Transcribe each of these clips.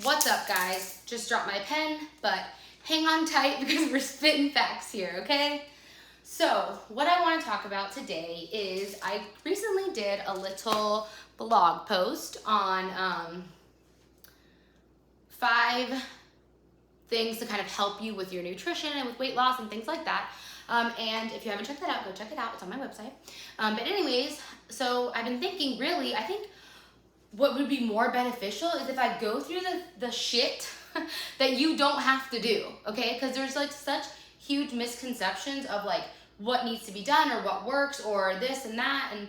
What's up, guys? Just dropped my pen, but hang on tight because we're spitting facts here, okay? So, what I want to talk about today is I recently did a little blog post on 5 things to kind of help you with your nutrition and with weight loss and things like that. And if you haven't checked that out, go check it out. It's on my website. But anyways, so I've been thinking, really, I think what would be more beneficial is if I go through the shit that you don't have to do, okay? Because there's like such huge misconceptions of like what needs to be done or what works or this and that, and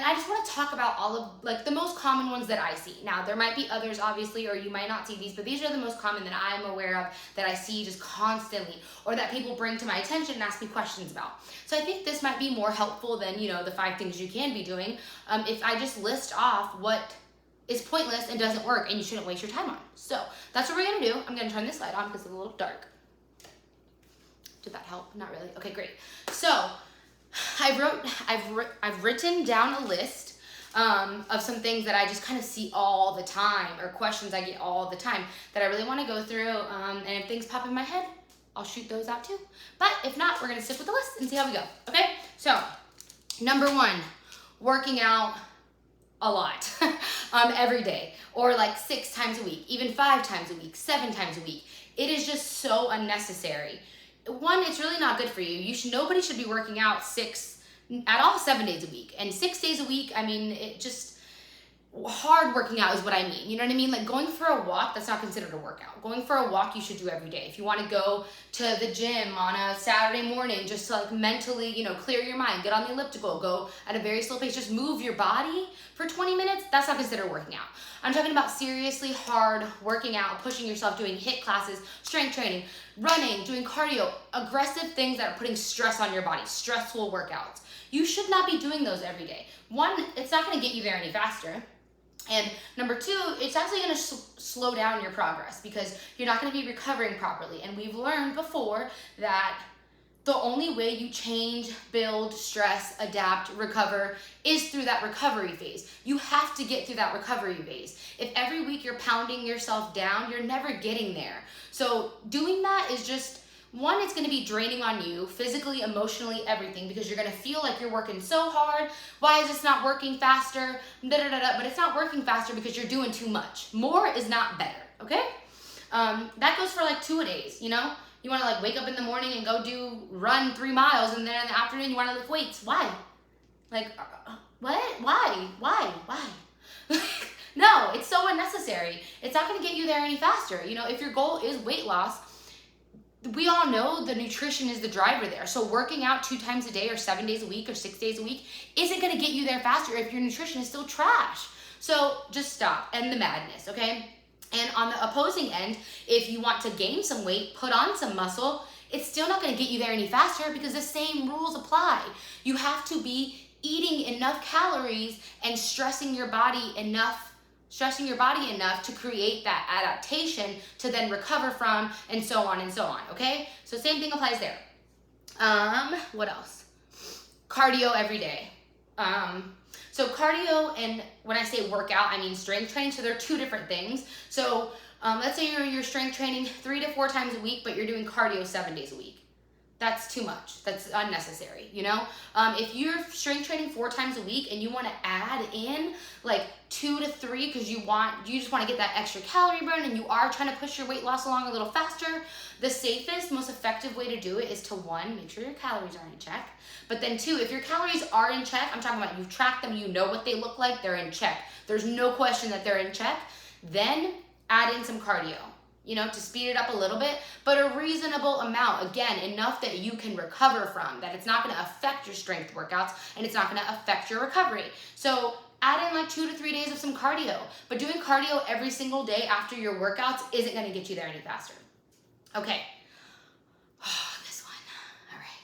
I just want to talk about all of like the most common ones that I see. Now there might be others obviously, or you might not see these, but these are the most common that I'm aware of, that I see just constantly, or that people bring to my attention and ask me questions about. So I think this might be more helpful than, you know, the 5 things you can be doing, if I just list off what is pointless and doesn't work and you shouldn't waste your time on. So that's what we're gonna do. I'm gonna turn this light on because it's a little dark. Did that help? Not really. Okay, great. So I've written down a list of some things that I just kind of see all the time, or questions I get all the time that I really want to go through. And if things pop in my head, I'll shoot those out too. But if not, we're gonna stick with the list and see how we go. Okay. So number 1, working out a lot every day, or like 6 times a week, even 5 times a week, 7 times a week. It is just so unnecessary. 1, it's really not good for you. Nobody should be working out 7 days a week. And 6 days a week, I mean, it just, hard working out is what I mean. You know what I mean? Like going for a walk, that's not considered a workout. Going for a walk, you should do every day. If you want to go to the gym on a Saturday morning, just to like mentally, you know, clear your mind, get on the elliptical, go at a very slow pace, just move your body for 20 minutes, that's not considered working out. I'm talking about seriously hard working out, pushing yourself, doing HIIT classes, strength training, running, doing cardio, aggressive things that are putting stress on your body, stressful workouts. You should not be doing those every day. 1, it's not going to get you there any faster. And number 2, it's actually going to slow down your progress because you're not going to be recovering properly. And we've learned before that the only way you change, build, stress, adapt, recover is through that recovery phase. You have to get through that recovery phase. If every week you're pounding yourself down, you're never getting there. So doing that is just, 1, it's gonna be draining on you, physically, emotionally, everything, because you're gonna feel like you're working so hard. Why is this not working faster? But it's not working faster because you're doing too much. More is not better, okay? That goes for like 2 a days, you know? You wanna like wake up in the morning and go run 3 miles, and then in the afternoon you wanna lift weights. Why? Like, what? Why? No, it's so unnecessary. It's not gonna get you there any faster. You know, if your goal is weight loss, we all know the nutrition is the driver there. So working out 2 times a day or 7 days a week or 6 days a week isn't gonna get you there faster if your nutrition is still trash. So just stop, end the madness, okay? And on the opposing end, if you want to gain some weight, put on some muscle, it's still not gonna get you there any faster because the same rules apply. You have to be eating enough calories and stressing your body enough to create that adaptation to then recover from, and so on, okay? So same thing applies there. What else? Cardio every day. So cardio, and when I say workout, I mean strength training, so they're 2 different things. So let's say you're strength training 3 to 4 times a week, but you're doing cardio 7 days a week. That's too much. That's unnecessary, you know? If you're strength training 4 times a week and you want to add in like 2 to 3 because you just want to get that extra calorie burn and you are trying to push your weight loss along a little faster, the safest, most effective way to do it is to 1, make sure your calories are in check. But then 2, if your calories are in check, I'm talking about you've tracked them, you know what they look like, they're in check. There's no question that they're in check. Then add in some cardio, you know, to speed it up a little bit, but a reasonable amount. Again, enough that you can recover from, that it's not gonna affect your strength workouts and it's not gonna affect your recovery. So add in like 2 to 3 days of some cardio, but doing cardio every single day after your workouts isn't gonna get you there any faster. Okay, this one, all right.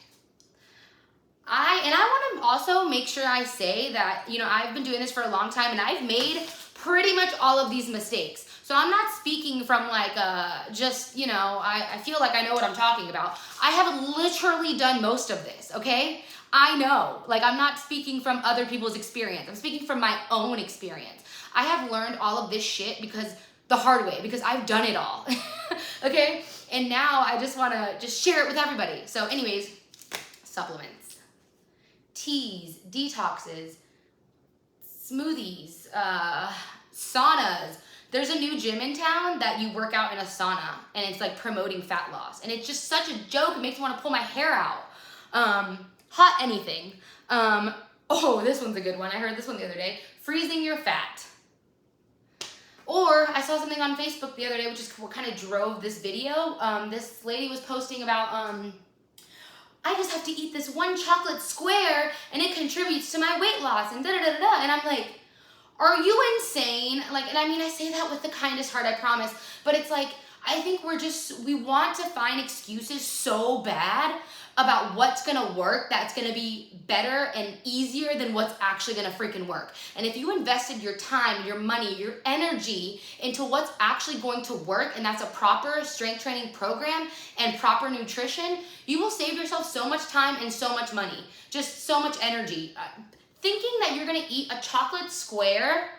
I wanna also make sure I say that, you know, I've been doing this for a long time and I've made pretty much all of these mistakes. So I'm not speaking from like just, you know, I feel like I know what I'm talking about. I have literally done most of this, okay? I know, like I'm not speaking from other people's experience. I'm speaking from my own experience. I have learned all of this shit because the hard way because I've done it all. Okay? And now I just want to just share it with everybody. So anyways, supplements, teas, detoxes, smoothies, saunas. There's a new gym in town that you work out in a sauna, and it's like promoting fat loss. And it's just such a joke. It makes me want to pull my hair out. Hot anything. Oh, this one's a good one. I heard this one the other day. Freezing your fat. Or I saw something on Facebook the other day, which is what kind of drove this video. This lady was posting about, I just have to eat this one chocolate square and it contributes to my weight loss and da-da-da-da-da. And I'm like, are you insane? Like, and I mean, I say that with the kindest heart, I promise. But it's like, I think we want to find excuses so bad about what's gonna work that's gonna be better and easier than what's actually gonna freaking work. And if you invested your time, your money, your energy into what's actually going to work, and that's a proper strength training program and proper nutrition, you will save yourself so much time and so much money, just so much energy. Thinking that you're gonna eat a chocolate square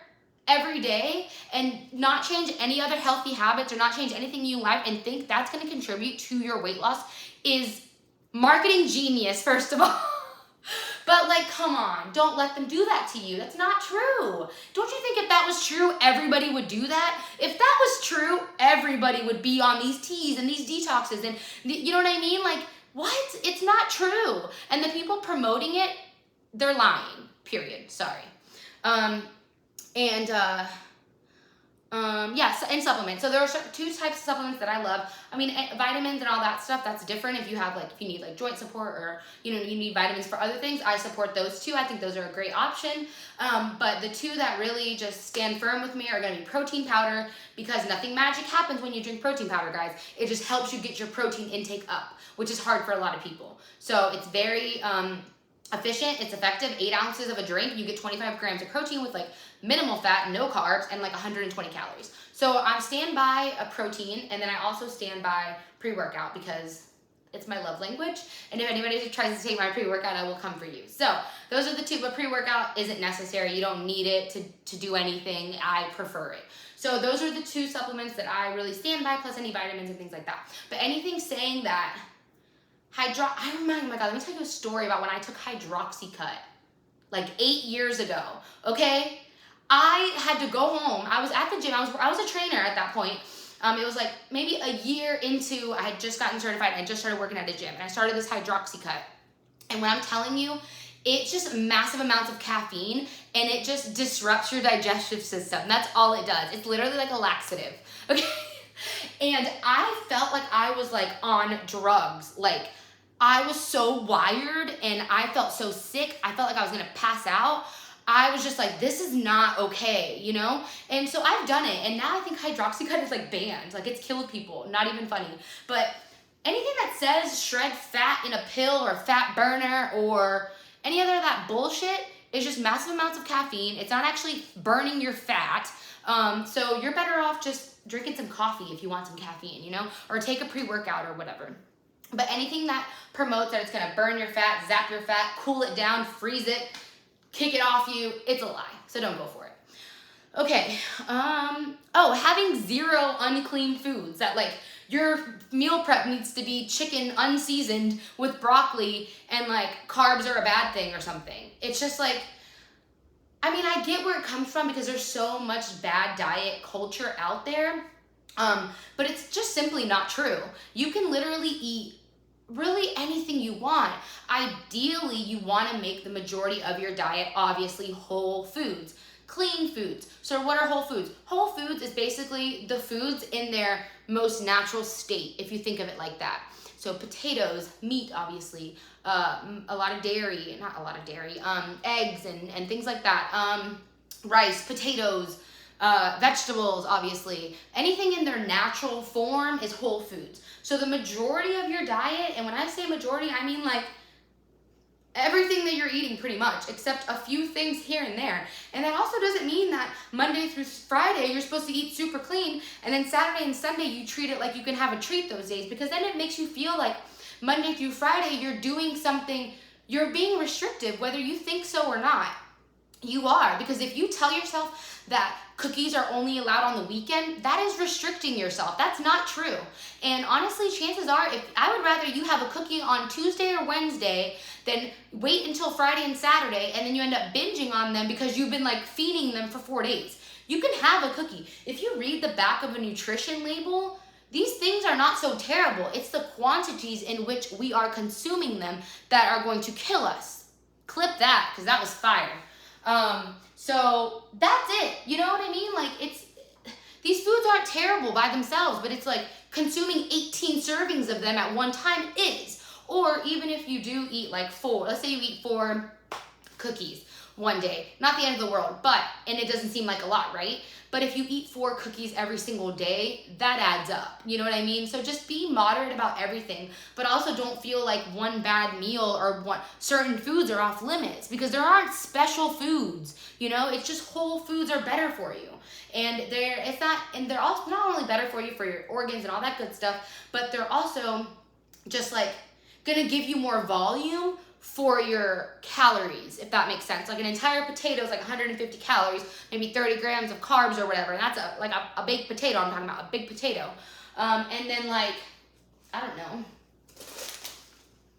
every day and not change any other healthy habits or not change anything in your life and think that's gonna contribute to your weight loss is marketing genius, first of all. But like, come on, don't let them do that to you. That's not true. Don't you think if that was true, everybody would do that? If that was true, everybody would be on these teas and these detoxes and you know what I mean? Like, what? It's not true. And the people promoting it, they're lying, period. Sorry. Yes, and supplements. So there are two types of supplements that I love. I mean, vitamins and all that stuff, that's different. If you have if you need like joint support or, you need vitamins for other things, I support those too. I think those are a great option. But the two that really just stand firm with me are gonna be protein powder, because nothing magic happens when you drink protein powder, guys. It just helps you get your protein intake up, which is hard for a lot of people. So it's very, efficient, it's effective. 8 ounces of a drink, you get 25 grams of protein with minimal fat, no carbs, and 120 calories. So I stand by a protein, and then I also stand by pre-workout because it's my love language. And if anybody tries to take my pre-workout, I will come for you. So those are the two, but pre-workout isn't necessary. You don't need it to do anything. I prefer it. So those are the two supplements that I really stand by, plus any vitamins and things like that. But anything saying that I remember, oh my God, let me tell you a story about when I took Hydroxycut 8 years ago, okay? I had to go home. I was at the gym. I was a trainer at that point. It was maybe a year into, I had just gotten certified and I just started working at a gym. And I started this Hydroxycut. And when I'm telling you, it's just massive amounts of caffeine and it just disrupts your digestive system. That's all it does. It's literally like a laxative, okay? And I felt like I was on drugs. I was so wired and I felt so sick. I felt like I was gonna pass out. I was just this is not okay, And so I've done it, and now I think Hydroxycut is banned. It's killed people, not even funny. But anything that says shred fat in a pill or fat burner or any other of that bullshit is just massive amounts of caffeine. It's not actually burning your fat. So you're better off just drinking some coffee if you want some caffeine, or take a pre-workout or whatever. But anything that promotes that it's gonna burn your fat, zap your fat, cool it down, freeze it, kick it off you, it's a lie. So don't go for it. Okay, having 0 unclean foods, that your meal prep needs to be chicken unseasoned with broccoli and carbs are a bad thing or something. It's just I get where it comes from because there's so much bad diet culture out there, but it's just simply not true. You can literally eat really anything you want. Ideally, you want to make the majority of your diet, obviously, whole foods, clean foods. So what are whole foods? Whole foods is basically the foods in their most natural state, if you think of it like that. So potatoes, meat, obviously, a lot of dairy, not a lot of dairy, eggs and things like that, rice, potatoes, vegetables, obviously. Anything in their natural form is whole foods. So the majority of your diet, and when I say majority, I mean everything that you're eating pretty much, except a few things here and there. And that also doesn't mean that Monday through Friday you're supposed to eat super clean, and then Saturday and Sunday you treat it like you can have a treat those days, because then it makes you feel like Monday through Friday you're doing something, you're being restrictive, whether you think so or not. You are, because if you tell yourself that cookies are only allowed on the weekend, that is restricting yourself. That's not true. And honestly, chances are, if I would rather you have a cookie on Tuesday or Wednesday than wait until Friday and Saturday and then you end up binging on them because you've been like feeding them for 4 days. You can have a cookie. If you read the back of a nutrition label, these things are not so terrible. It's the quantities in which we are consuming them that are going to kill us. Clip that, because that was fire. So that's it. You know what I mean? Like, these foods aren't terrible by themselves, but it's like consuming 18 servings of them at one time is. Or even if you do eat like 4, let's say you eat 4 cookies one day, not the end of the world, and it doesn't seem like a lot, right? But if you eat 4 cookies every single day, that adds up. You know what I mean? So just be moderate about everything, but also don't feel like one bad meal or certain foods are off limits, because there aren't special foods. You know, it's just whole foods are better for you. And they're also not only better for you for your organs and all that good stuff, but they're also just like gonna give you more volume for your calories, if that makes sense. Like an entire potato is like 150 calories, maybe 30 grams of carbs or whatever, and that's a baked potato I'm talking about, a big potato. And then like, I don't know,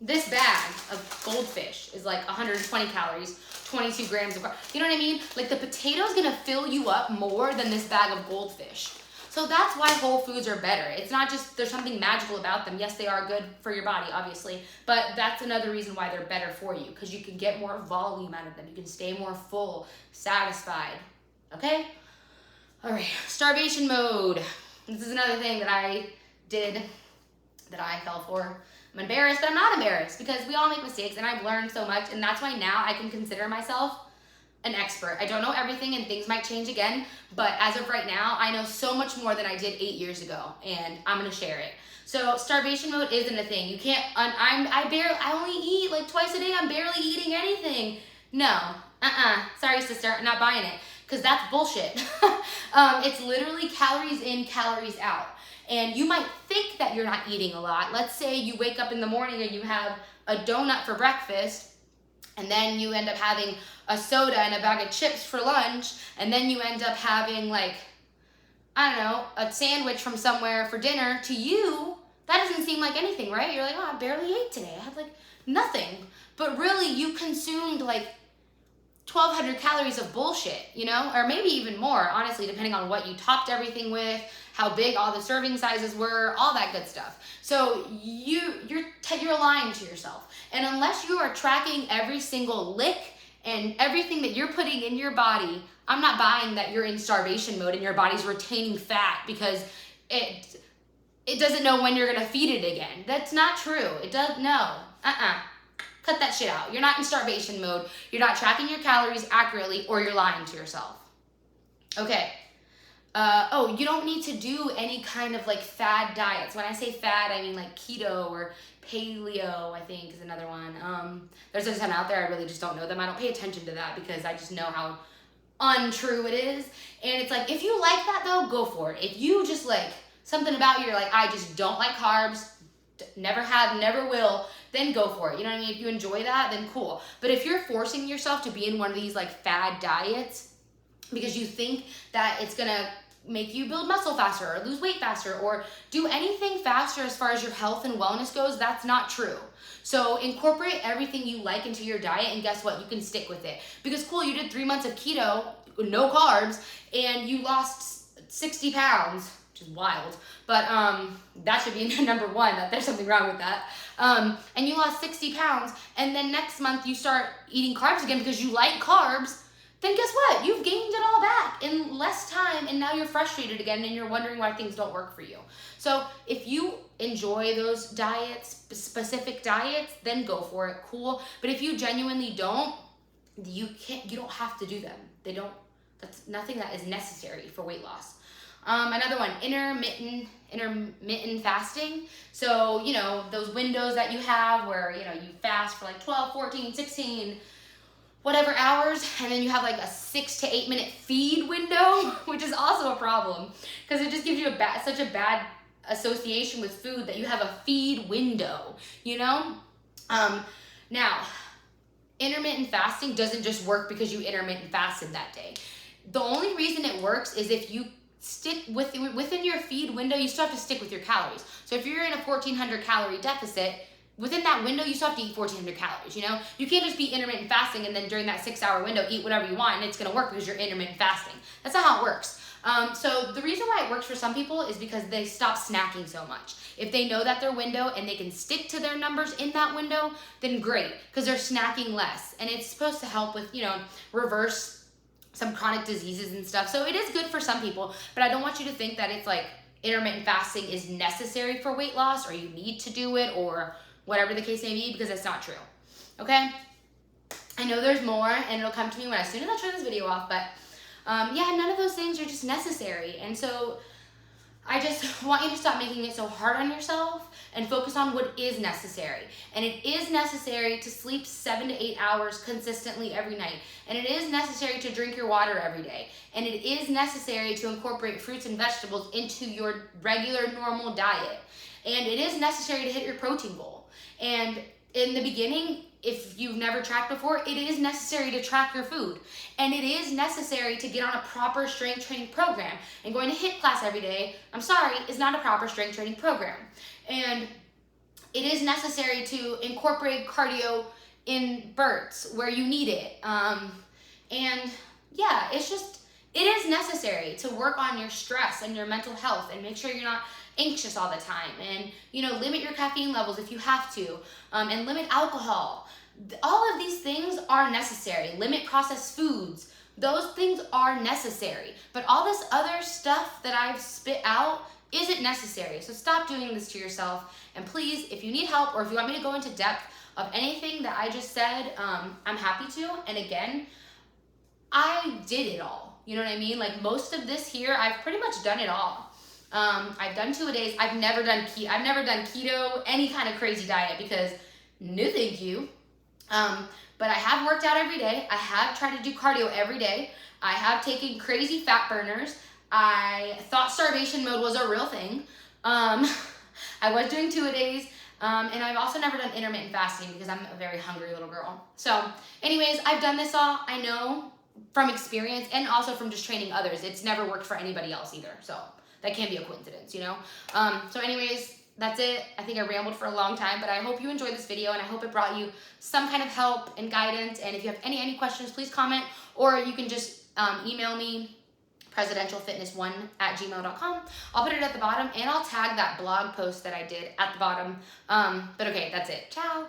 this bag of goldfish is like 120 calories, 22 grams of carbs. You know what I mean? Like the potato is gonna fill you up more than this bag of goldfish. So that's why whole foods are better. It's not just there's something magical about them. Yes, they are good for your body, obviously, but that's another reason why they're better for you, because you can get more volume out of them. You can stay more full, satisfied, okay? All right, starvation mode. This is another thing that I did that I fell for. I'm embarrassed, but I'm not embarrassed, because we all make mistakes and I've learned so much, and that's why now I can consider myself an expert. I don't know everything and things might change again, but as of right now, I know so much more than I did 8 years ago, and I'm gonna share it. So starvation mode isn't a thing. You can't, I only eat like twice a day. I'm barely eating anything. No, sorry sister, I'm not buying it, because that's bullshit. It's literally calories in, calories out. And you might think that you're not eating a lot. Let's say you wake up in the morning and you have a donut for breakfast, and then you end up having a soda and a bag of chips for lunch, and then you end up having like, I don't know, a sandwich from somewhere for dinner. To you, that doesn't seem like anything, right? You're like, oh, I barely ate today. I had like nothing. But really, you consumed like 1,200 calories of bullshit, you know? Or maybe even more, honestly, depending on what you topped everything with, how big all the serving sizes were, all that good stuff. So you're lying to yourself. And unless you are tracking every single lick and everything that you're putting in your body, I'm not buying that you're in starvation mode and your body's retaining fat because it doesn't know when you're gonna feed it again. That's not true. It does, no, Cut that shit out. You're not in starvation mode. You're not tracking your calories accurately, or you're lying to yourself. Okay. You don't need to do any kind of like fad diets. When I say fad, I mean like keto or paleo, I think is another one. There's a ton out there. I really just don't know them. I don't pay attention to that because I just know how untrue it is. And it's like, if you like that though, go for it. If you just like something about you, you're like, I just don't like carbs, never have, never will, then go for it. You know what I mean? If you enjoy that, then cool. But if you're forcing yourself to be in one of these like fad diets because you think that it's gonna make you build muscle faster or lose weight faster or do anything faster as far as your health and wellness goes, that's not true. So incorporate everything you like into your diet, and guess what? You can stick with it. Because cool, you did 3 months of keto, no carbs, and you lost 60 pounds, which is wild. But that should be number one, that there's something wrong with that. And you lost 60 pounds, and then next month you start eating carbs again because you like carbs, then guess what? You've gained it all back in less time, and now you're frustrated again, and you're wondering why things don't work for you. So if you enjoy those diets, specific diets, then go for it, cool. But if you genuinely don't, you don't have to do them. That's nothing that is necessary for weight loss. Another one, intermittent fasting. So, you know, those windows that you have where, you know, you fast for like 12, 14, 16, whatever hours, and then you have like a 6 to 8 minute feed window, which is also a problem because it just gives you such a bad association with food that you have a feed window, you know? Now, intermittent fasting doesn't just work because you intermittent fasted that day. The only reason it works is if you stick within your feed window, you still have to stick with your calories. So if you're in a 1,400 calorie deficit, within that window, you still have to eat 1,400 calories, you know? You can't just be intermittent fasting and then during that 6-hour window, eat whatever you want and it's gonna work because you're intermittent fasting. That's not how it works. So the reason why it works for some people is because they stop snacking so much. If they know that their window and they can stick to their numbers in that window, then great, because they're snacking less. And it's supposed to help with, reverse some chronic diseases and stuff. So it is good for some people, but I don't want you to think that it's like intermittent fasting is necessary for weight loss or you need to do it or whatever the case may be, because that's not true, okay? I know there's more and it'll come to me as soon as I turn this video off, but yeah, none of those things are just necessary. And so I just want you to stop making it so hard on yourself and focus on what is necessary. And it is necessary to sleep 7 to 8 hours consistently every night. And it is necessary to drink your water every day. And it is necessary to incorporate fruits and vegetables into your regular normal diet. And it is necessary to hit your protein goal. And in the beginning, if you've never tracked before, it is necessary to track your food. And it is necessary to get on a proper strength training program. And going to HIIT class every day, I'm sorry, is not a proper strength training program. And it is necessary to incorporate cardio in bursts where you need it. And yeah, it is necessary to work on your stress and your mental health and make sure you're not anxious all the time, and limit your caffeine levels if you have to, and limit alcohol. All of these things are necessary. Limit processed foods. Those things are necessary, but all this other stuff that I've spit out isn't necessary. So stop doing this to yourself, and please, if you need help or if you want me to go into depth of anything that I just said, I'm happy to. And again, I did it all, you know what I mean? Like most of this here, I've pretty much done it all. I've done 2-a-days. I've never done keto, any kind of crazy diet, because no thank you. But I have worked out every day. I have tried to do cardio every day. I have taken crazy fat burners. I thought starvation mode was a real thing. I was doing 2-a-days. And I've also never done intermittent fasting because I'm a very hungry little girl. So anyways, I've done this all. I know from experience and also from just training others. It's never worked for anybody else either. So that can't be a coincidence, So anyways, that's it. I think I rambled for a long time, but I hope you enjoyed this video and I hope it brought you some kind of help and guidance. And if you have any questions, please comment, or you can just email me, presidentialfitness1@gmail.com. I'll put it at the bottom and I'll tag that blog post that I did at the bottom. But okay, that's it. Ciao.